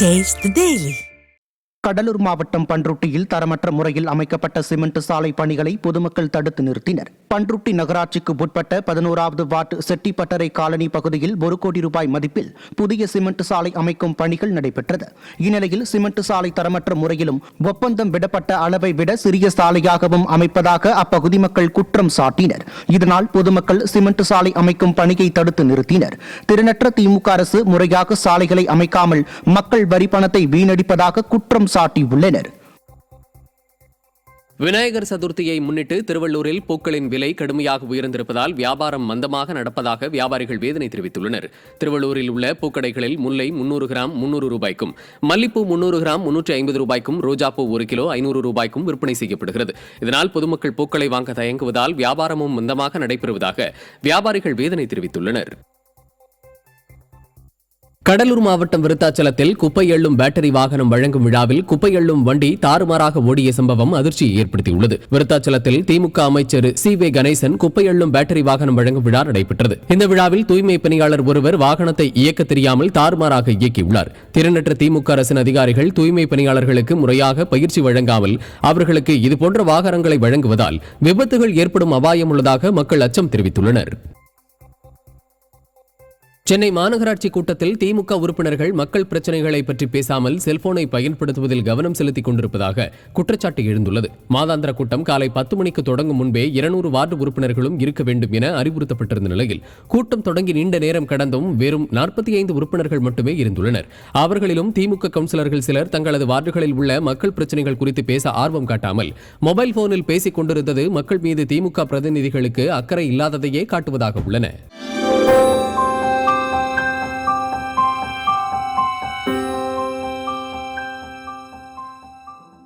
Taste the Daily. Cuddalore மாவட்டம் பண்ருட்டியில் தரமற்ற முறையில் அமைக்கப்பட்ட சிமெண்ட் சாலை பணிகளை பொதுமக்கள் தடுத்து நிறுத்தினர். பண்ருட்டி நகராட்சிக்கு உட்பட்ட 11வது வார்டு செட்டிப்பட்டறை காலனி பகுதியில் 1 கோடி ரூபாய் மதிப்பில் புதிய சிமெண்ட் சாலை அமைக்கும் பணிகள் நடைபெற்றது. இந்நிலையில் சிமெண்ட் சாலை தரமற்ற முறையிலும் ஒப்பந்தம் விடப்பட்ட அளவை விட சிறிய சாலையாகவும் அமைப்பதாக அப்பகுதி மக்கள் குற்றம் சாட்டினர். இதனால் பொதுமக்கள் சிமெண்ட் சாலை அமைக்கும் பணியை தடுத்து நிறுத்தினர். திறனற்ற திமுக அரசு முறையாக சாலைகளை அமைக்காமல் மக்கள் வரி பணத்தை வீணடிப்பதாக குற்றம் சாட்டியுள்ளனர். விநாயகர் சதுர்த்தியை முன்னிட்டு திருவள்ளூரில் பூக்களின் விலை கடுமையாக உயர்ந்திருப்பதால் வியாபாரம் மந்தமாக நடப்பதாக வியாபாரிகள் வேதனை தெரிவித்துள்ளனர். திருவள்ளூரில் உள்ள பூக்கடைகளில் முல்லை 300 கிராம் 300 ரூபாய்க்கும், மல்லிப்பூ 300 கிராம் 350 ரூபாய்க்கும், ரோஜாப்பூ 1 கிலோ 500 ரூபாய்க்கும் விற்பனை செய்யப்படுகிறது. இதனால் பொதுமக்கள் பூக்களை வாங்க தயங்குவதால் வியாபாரமும் மந்தமாக நடைபெறுவதாக வியாபாரிகள் வேதனை தெரிவித்துள்ளனர். கடலூர் மாவட்டம் விருத்தாச்சலத்தில் குப்பை எள்ளும் பேட்டரி வாகனம் வழங்கும் விழாவில் குப்பை எள்ளும் வண்டி தாறுமாறாக ஓடிய சம்பவம் அதிர்ச்சியை ஏற்படுத்தியுள்ளது. விருத்தாச்சலத்தில் திமுக அமைச்சர் சி.வே. கணேசன் குப்பை எள்ளும் பேட்டரி வாகனம் வழங்கும் விழா நடைபெற்றது. இந்த விழாவில் தூய்மை பணியாளர் ஒருவர் வாகனத்தை இயக்க தெரியாமல் தாறுமாறாக இயக்கியுள்ளார். திறனற்ற திமுக அரசின் அதிகாரிகள் தூய்மை பணியாளர்களுக்கு முறையாக பயிற்சி வழங்காமல் அவர்களுக்கு இதுபோன்ற வாகனங்களை வழங்குவதால் விபத்துகள் ஏற்படும் அபாயம் உள்ளதாக மக்கள் அச்சம் தெரிவித்துள்ளனர். சென்னை மாநகராட்சி கூட்டத்தில் திமுக உறுப்பினர்கள் மக்கள் பிரச்சினைகளை பற்றி பேசாமல் செல்போனை பயன்படுத்துவதில் கவனம் செலுத்திக் கொண்டிருப்பதாக குற்றச்சாட்டு எழுந்துள்ளது. மாதாந்திர கூட்டம் காலை 10 மணிக்கு தொடங்கும் முன்பே 200 வார்டு உறுப்பினர்களும் இருக்க வேண்டும் என அறிவுறுத்தப்பட்டிருந்த நிலையில் கூட்டம் தொடங்கி நீண்ட நேரம் கடந்தும் வெறும் 45 உறுப்பினர்கள் மட்டுமே இருந்துள்ளனர். அவர்களிலும் திமுக கவுன்சிலர்கள் சிலர் தங்களது வார்டுகளில் உள்ள மக்கள் பிரச்சினைகள் குறித்து பேச ஆர்வம் காட்டாமல் மொபைல் போனில் பேசிக் கொண்டிருந்தது மக்கள் மீது திமுக பிரதிநிதிகளுக்கு அக்கறை இல்லாததையே காட்டுவதாக உள்ளன.